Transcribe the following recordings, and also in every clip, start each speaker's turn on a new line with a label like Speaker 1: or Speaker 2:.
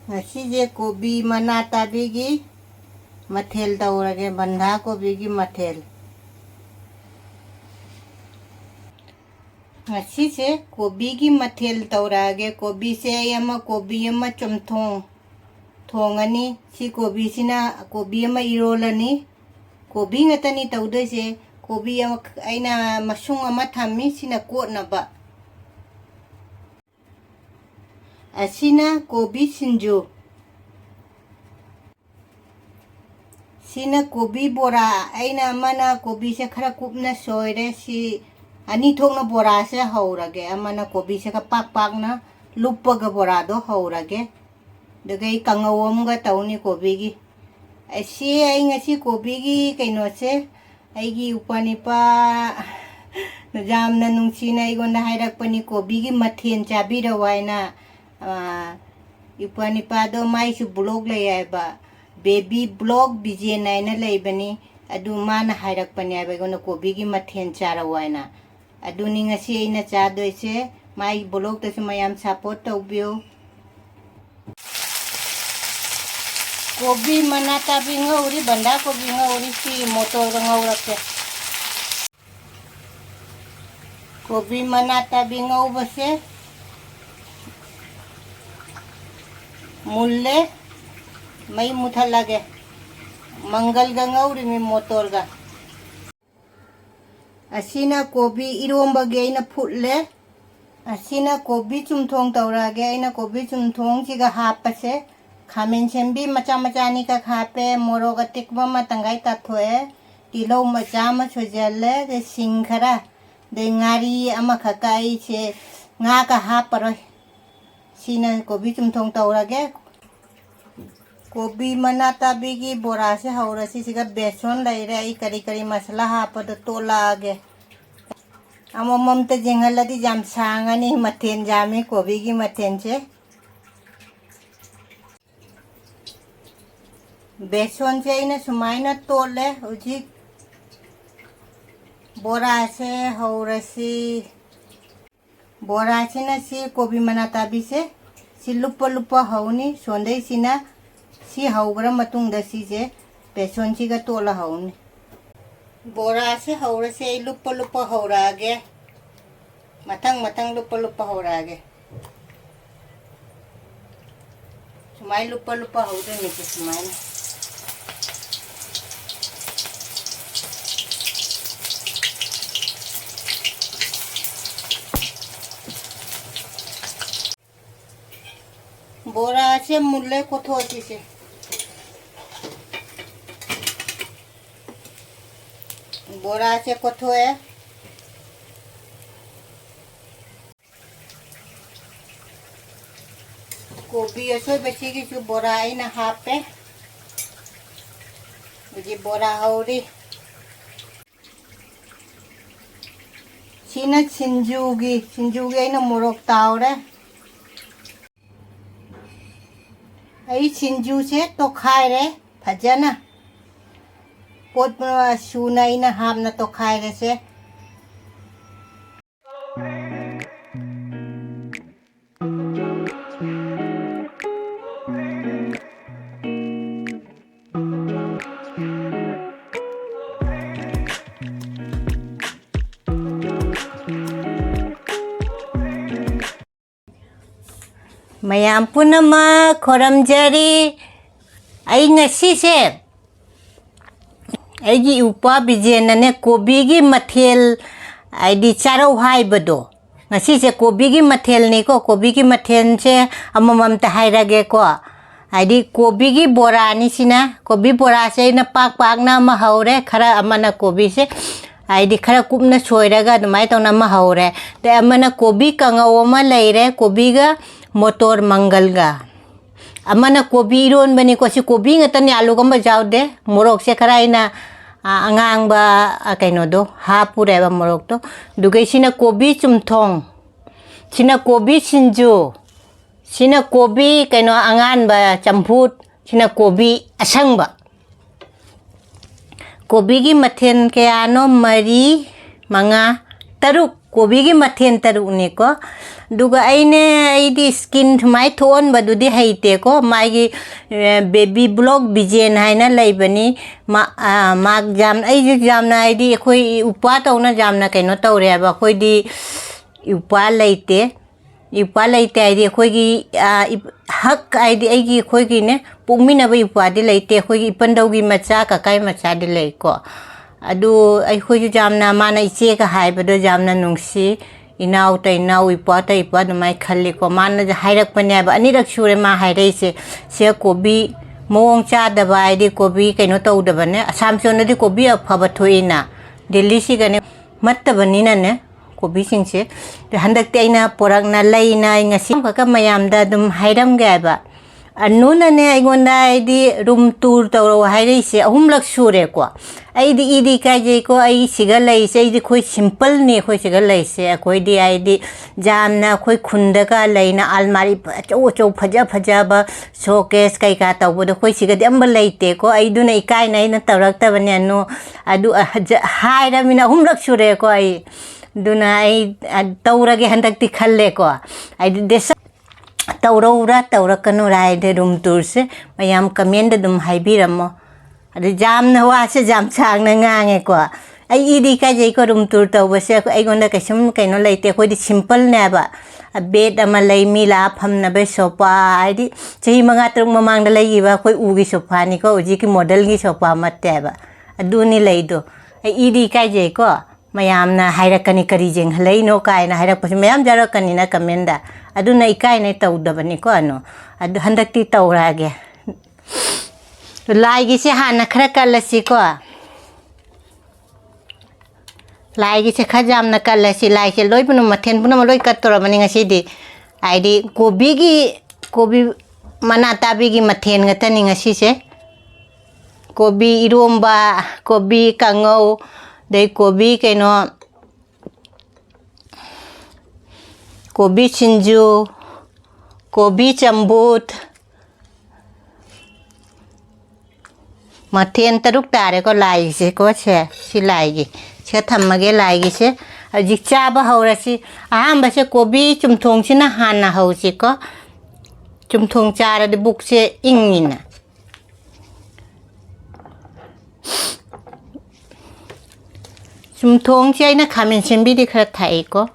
Speaker 1: ꯉꯁꯤꯁꯦ ꯀꯣꯕꯤ ꯃꯅꯥ ꯇꯥꯕꯤꯒꯤ ꯃꯊꯦꯜ ꯇꯧꯔꯒꯦ ꯕꯟꯙꯥ ꯀꯣꯕꯤꯒꯤ ꯃꯊꯦꯜ ꯉꯁꯤꯁꯦ ꯀꯣꯕꯤꯒꯤ ꯃꯊꯦꯜ ꯇꯧꯔꯛꯑꯒꯦ ꯀꯣꯕꯤꯁꯦ ꯀꯣꯕꯤ ꯑꯃ ꯊꯣꯡꯉꯅꯤ ꯁꯤ ꯀꯣꯕꯤꯁꯤꯅ ꯀꯣꯕꯤ ꯑꯃ 이rolꯂꯅꯤ ꯀꯣꯕꯤ ꯉꯇꯅꯤ ꯇꯧꯗꯣꯏꯁꯦ ꯀꯣꯕꯤ ꯑꯃ ꯑꯩꯅ ꯃꯁꯨꯡ ꯑꯃ ꯊꯝꯃꯤ ꯁꯤꯅ ꯀꯣꯠꯅꯕ ꯑꯁꯤꯅ ꯀꯣꯕꯤ ꯁꯤꯡꯖꯨ sina kobi bora aina amana kobi se khara kupna soire si ani thokna bora se haurage amana kobi se ka pak na luppa ga bora do haurage dagai kangawom ga tawni kobi gi asi ai ngasi kobi gi kaino se ai gi upanipa jamna nungsina igona hairakpani kobi gi mathen chabira waina upanipa do mai su blog layaiba baby blog bije naina leibani adu mana hairakpani aibagona kobi gi mathen chara waina adu ni ngasi aina cha doise mai blog ta mayam support tawbiyo kobi manata bi ngauri banda kobi ngauri si motor ngaurakte kobi manata bi ngaubase mulle mai muthalage mangal ga ngauri mi motor ga asina kobi iromba ge ina phutle asina kobi chumthong tawrage ina kobi chumthong chi ga hapase khamen sembi macha ni ka khape moroga tikba ma tangai ta thoe tilo macha ma chojale de singkhara de ngari ama khakai che nga ka haparoi sina kobi chumthong tawrage kobi manata bigi bora se haurasi siga beson laire ai kari masala hapad tola age amamam te jengaladi jam sangani mathen jami kobi gi mathen che beson che ina sumaina tole uji bora se haurasi bora se na si kobi manata bi se si lupa hauni sondai sina si haugra matung da si je beson si ga tola hauni bora se haura se lupa haura ge matang lupa haura ge sumai lupa haura ni ke sumai bora se mulle ko thoti se bora se kotho hai kobi aso bechi ki chu bora ina hape uji bora hauri sina sinjugi ina morok taure ai sinju se to khai re phajana pot suna ina hamna to khai re se mayam punama khoramjari ai ngasi se aigi upa bijena ne kobi gi mathel aidi charau hai bado ngasi se kobi gi mathel ne ko kobi gi mathen se amamam ta hairage ko aidi kobi gi bora ni sina kobi bora se na pak na ma haure khara amana kobi se aidi khara kupna soiraga dumai tawna ma haure te amana kobi kangaw ma leire kobi ga motor mangal ga amana kobi ron bani ko si kobi ngatani alu gamba jawde morok se khara ina angang ba kaino do ha pure ba morok to dugai sina kobi chumthong sina kobi sinju sina kobi kaino angan ba champut sina kobi asang ba kobi gi mathen ke ano mari manga taruk कोबी की मथेन तरुने को दुगा आईने skin थुमाई थोन बदुदी हाइते को मागी baby block Bijen हाइना लाइबनी माग जाम आई जामना आईदी कोई उपा तौना जामना कइनो तौरे बा कोई दी उपा लाइते उपा लाइते आईदी कोई की हक आईदी आईगी कोई की ने पुमिना बा उपा दी लाइते कोई की पंडौगी मचा ककाई मचा दी लाई को अदु अखोई जामना माना इचे का हाइबदो जामना नुंगसी इनाउ त इनाउ इपा त इपा दुमाई खल्ले को माना हाइरक पनेबा अनिरक सुरे मा हाइरैसे से कोबी मोंग चादबा आइदि कोबी कइनो तौदबने असम सोनदि कोबी अफबा थोइना दिल्ली सिगने मत्तबनिना ने कोबी सिंगसे हंदकते आइना पोरकना लैना ngasi का मयामदा दुम हाइरम गायबा अनूनने अगोंदा आइदी रूम टूर तौरो हाइरैसे अहुमलक सुरे को आइदी इदी काजे को आई सिगा लैसे आइदी कोई सिंपल ने कोई सिगा लैसे कोई दी आइदी जामना कोई खुंदका लैना अलमारी चौ चौ फजा फजाबा शोकेस कई का तौबदो कोई सिगा दम लैते को आइदुना इकाई नैना तौरक्तबने अनु अदु हाइरमिना अहुमलक सुरे को आई दुना आई तौरगे हंदकति खल्ले को आइदी देश तौरौरा तौरकनुरा आइदे रूम टूर से मयाम कमेंट दुम हाइबिरमो अदु जामना वासे जाम सांगना ngange को आई इदी का जे को रूम टूर तौबसे को आइगोंदा कैसम कैनो लैते कोई दी सिंपल नेबा बेड अमा लै मिला फमनबे सोफा आइदी चही मंगा तरुक ममांगदा लैगिबा कोई उगी सोफा नि को उजी की मॉडल की सोफा मत्तेबा अदुनी लैदो आई इदी का जे को मयामना हाइरकनी करी जेंग लैनो कायना हाइरकपस मयाम जरकनी ना कमेंदा अदुना इकाई नै तौदबनी को अनु अदु हंदकती तौरागे लाइगी से हाना खरा कलसी को लाइगी से खजामना कलसी लाई से लोई पुनो मथेन पुनो लोई कतोरबनी ngasi आइदी कोबी मना ताबीगी मथेन गतनी ngasi से कोबी इरोम्बा कोबी कांगौ दे कोबी कैनो कोबी चिंजू कोबी चंबूत मथेन तरुक तारे को लाई से को छे लाइगी छे थम्मगे लाइगी से अजिक चाबा हौरसी अहम से कोबी चुमथोंग सिना हाना हौसी को चुमथोंग चारा दे बुक से इंगिना चुमथोंग से ना खामिन सिंबी दिखरा थाई को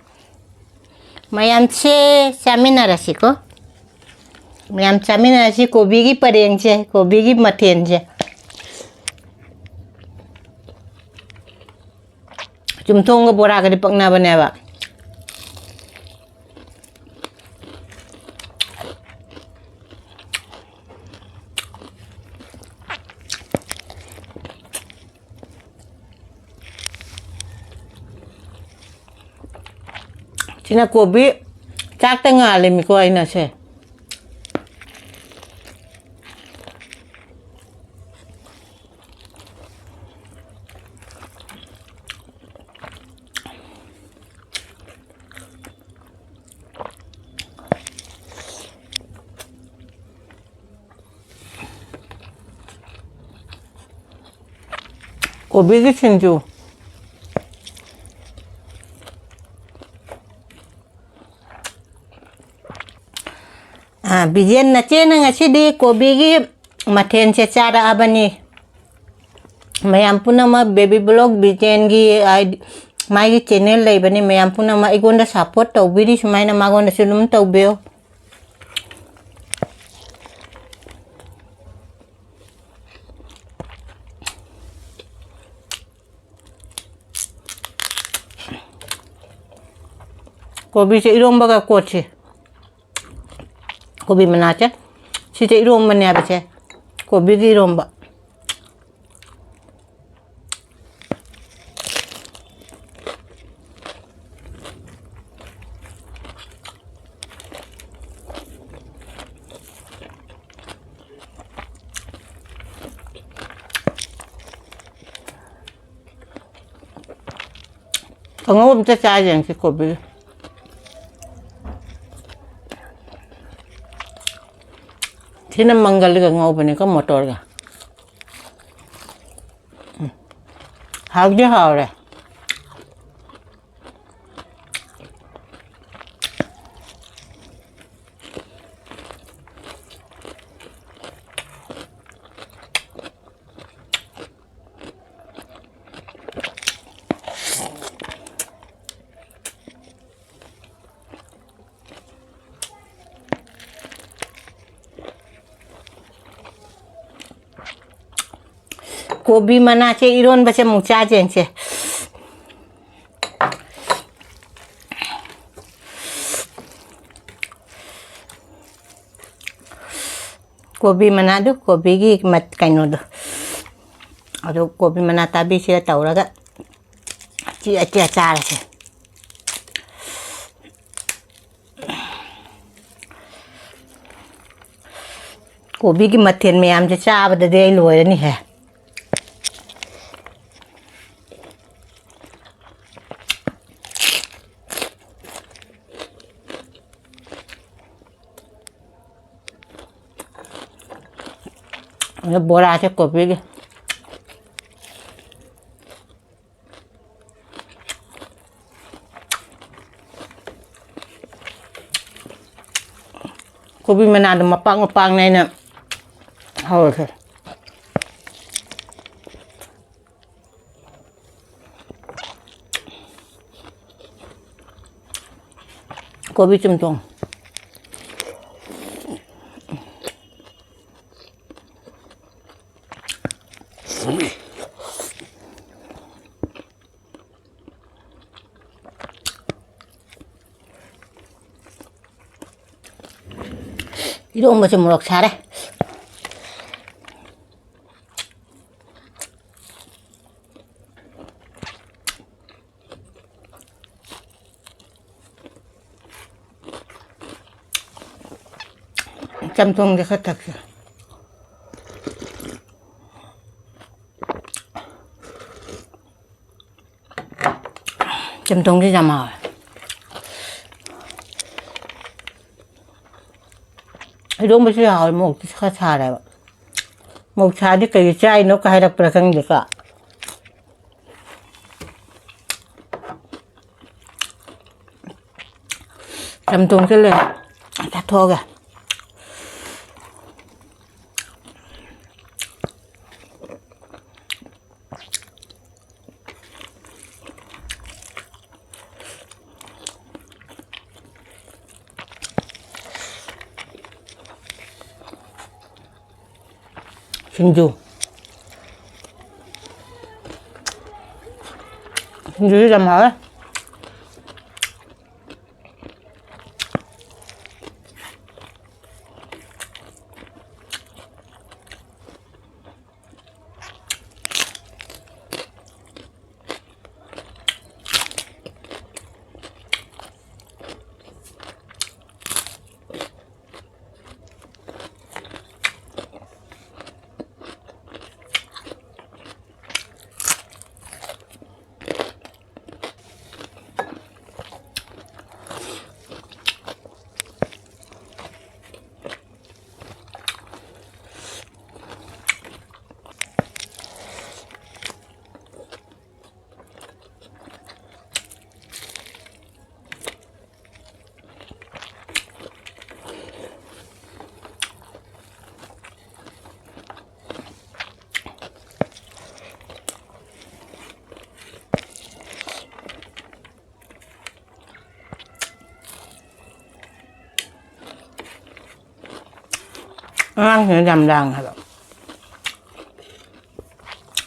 Speaker 1: मयाम से चामिनारासी को मयाम चामिनारासी कोबी की परेंग से कोबी की मथेन से चुमथोंग का बोरा करी पकना बनेबा चिना कोबी चाक तंगा ले मिको आइना से कोबी की चिंजू बिजेन नचे नंगसिदी कोबी की मथेन से चारा अबनी मयाम पुनम बेबी ब्लॉग बिजेन की मागी चैनल लेबनी मयाम पुनम इगोंदा सपोर्ट तौबिरी सुमाइना मागोंदा सुलुम तौबियो कोबी से इरोम्बा का कोचे कोबी मनाचे सीधे इरोम बने आबे छे कोबी की इरोम्बा कंगो से चाय जेंसी कोबी थिना मंगल का ngau bane ka motor ga hao je hao re 고비 만나체 이런 버체 뭉짜젠체 고비 만나도 고비기 맛 까이노도 아주 고비 만나 따비시에 따오라가 찌야 짜라세 गोभी की मथेन में आम चा बद दे लोय नहीं है बोरा से गोभी की गोभी में ना मपांग नहीं ना thôi 고비 좀 줘. 이런 거 좀 먹 잘해. 짬뽕 게 갖다 줘. 짬뽕 게 잠아. 이런 것이 뭐 잘해. 뭐 잘하니까 이 짜이 놓고 하라 그러니까. 짬뽕 쓸래. 다 토가. 진주 좀 하. ăn thì đầm đằng hả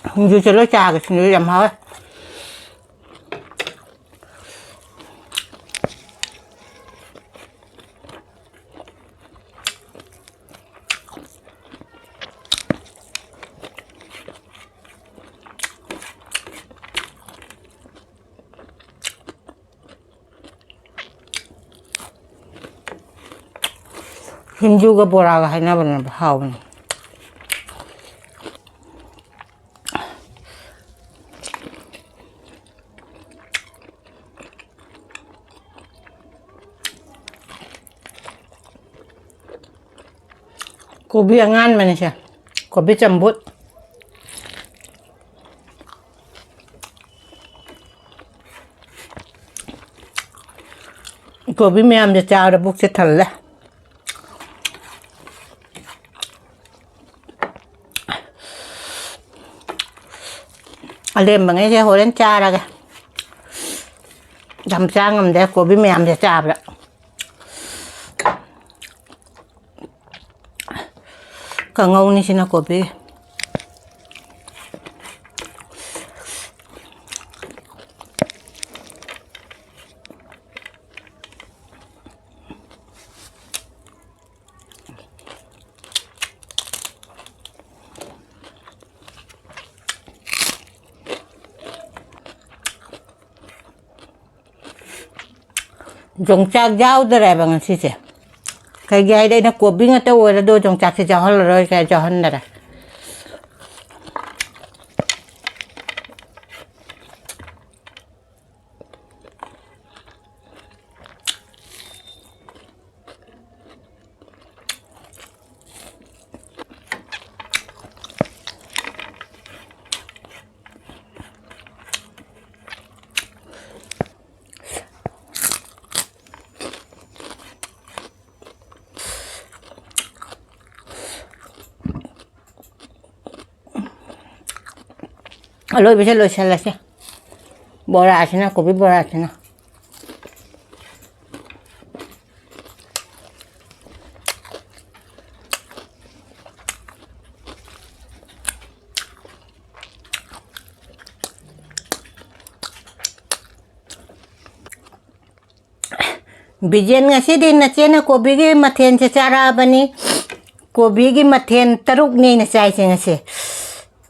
Speaker 1: không chưa cho nó trà cái xin đầm thôi 김주가 뭐라고 하나 보네 하오네 고비 양안 마네샤 고비 짬붓 고비 매암 자 짜라 북세 탈래 lên bằng cái hồ đến cha ra kìa làm sang làm đẹp của bí mèm để chạp đó cả ngâu này xin là của bí ꯌꯣꯡꯆꯥꯛ ꯌꯥꯎꯗꯔꯦꯕ ꯉꯁꯤꯁꯦ ꯀꯩꯒꯤ ꯍꯥꯏꯗꯤ ꯑꯩꯅ ꯀꯣꯕꯤ ꯉꯥꯛꯇ ꯑꯣꯏꯔꯗꯣ ꯌꯣꯡꯆꯥꯛꯁꯦ ꯌꯥꯎꯍꯜꯂꯔꯣꯏ ꯀꯥꯏ ꯌꯥꯎꯍꯟꯗꯔꯦ ꯑꯂꯣꯏꯕꯁꯦ ꯂꯣꯏꯁꯤꯜꯂꯁꯦ ꯕꯣꯔꯥꯁꯤꯅ ꯀꯣꯕꯤ ꯕꯣꯔꯥꯁꯤꯅ ꯕꯤꯖꯦꯟ ꯉꯁꯤꯗꯤ ꯅꯆꯦꯅ ꯀꯣꯕꯤꯒꯤ ꯃꯊꯦꯜꯁꯦ ꯆꯥꯔꯛꯑꯕꯅꯤ ꯀꯣꯕꯤꯒꯤ ꯃꯊꯦꯜ 3ꯅꯤ ꯑꯩꯅ ꯆꯥꯏꯁꯦ ꯉꯁꯤ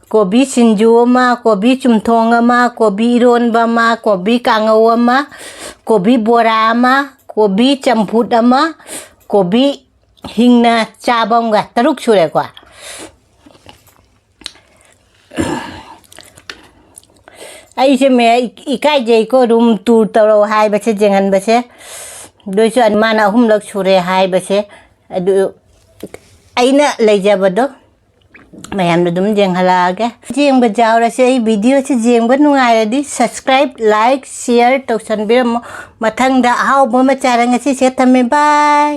Speaker 1: ꯀꯣꯕꯤ ꯁꯤꯡꯖꯨ ꯑꯃ ꯀꯣꯕꯤ ꯆꯨꯝꯊꯣꯡ ꯑꯃ ꯀꯣꯕꯤ ꯏꯔꯣꯟꯕ ꯑꯃ ꯀꯣꯕꯤ ꯀꯥꯡꯉꯧ ꯑꯃ ꯀꯣꯕꯤ ꯕꯣꯔꯥ ꯑꯃ ꯀꯣꯕꯤ ꯆꯝꯐꯨꯠ ꯑꯃ ꯀꯣꯕꯤ ꯍꯤꯡꯅ ꯆꯥꯕ ꯑꯃꯒ 3 ꯁꯨꯔꯦꯀꯣ ꯑꯩꯁꯦ ꯏꯀꯥꯏꯖꯩꯀꯣ ꯔꯨꯝ ꯇꯨꯔ ꯇꯧꯔꯛꯑꯣ ꯍꯥꯏꯕꯁꯦ ꯌꯦꯡꯍꯟꯕꯁꯦ ꯑꯗꯨꯏꯁꯨ ꯃꯥꯅ 3ꯂꯛ ꯁꯨꯔꯦ ꯍꯥꯏꯕꯁꯦ ꯑꯗꯨ ꯑꯩꯅ ꯂꯩꯖꯕꯗꯣ ꯃꯌꯥꯝꯅ ꯑꯗꯨꯝ ꯌꯦꯡꯍꯜꯂꯛꯑꯒꯦ ꯌꯦꯡꯕ ꯌꯥꯎꯔꯁꯦ ꯑꯩ ꯚꯤꯗꯤꯑꯣꯁꯦ ꯌꯦꯡꯕ ꯅꯨꯡꯉꯥꯏꯔꯗꯤ ꯁꯕꯁꯀ꯭ꯔꯥꯏꯕ ꯂꯥꯏꯛ ꯁꯤꯌꯔ ꯇꯧꯁꯟꯕꯤꯔꯝꯃꯣ ꯃꯊꯪꯗ ꯑꯍꯥꯎꯕ ꯑꯃ ꯆꯥꯔ ꯉꯁꯤꯁꯦ ꯊꯝꯃꯦ ꯕꯥꯏ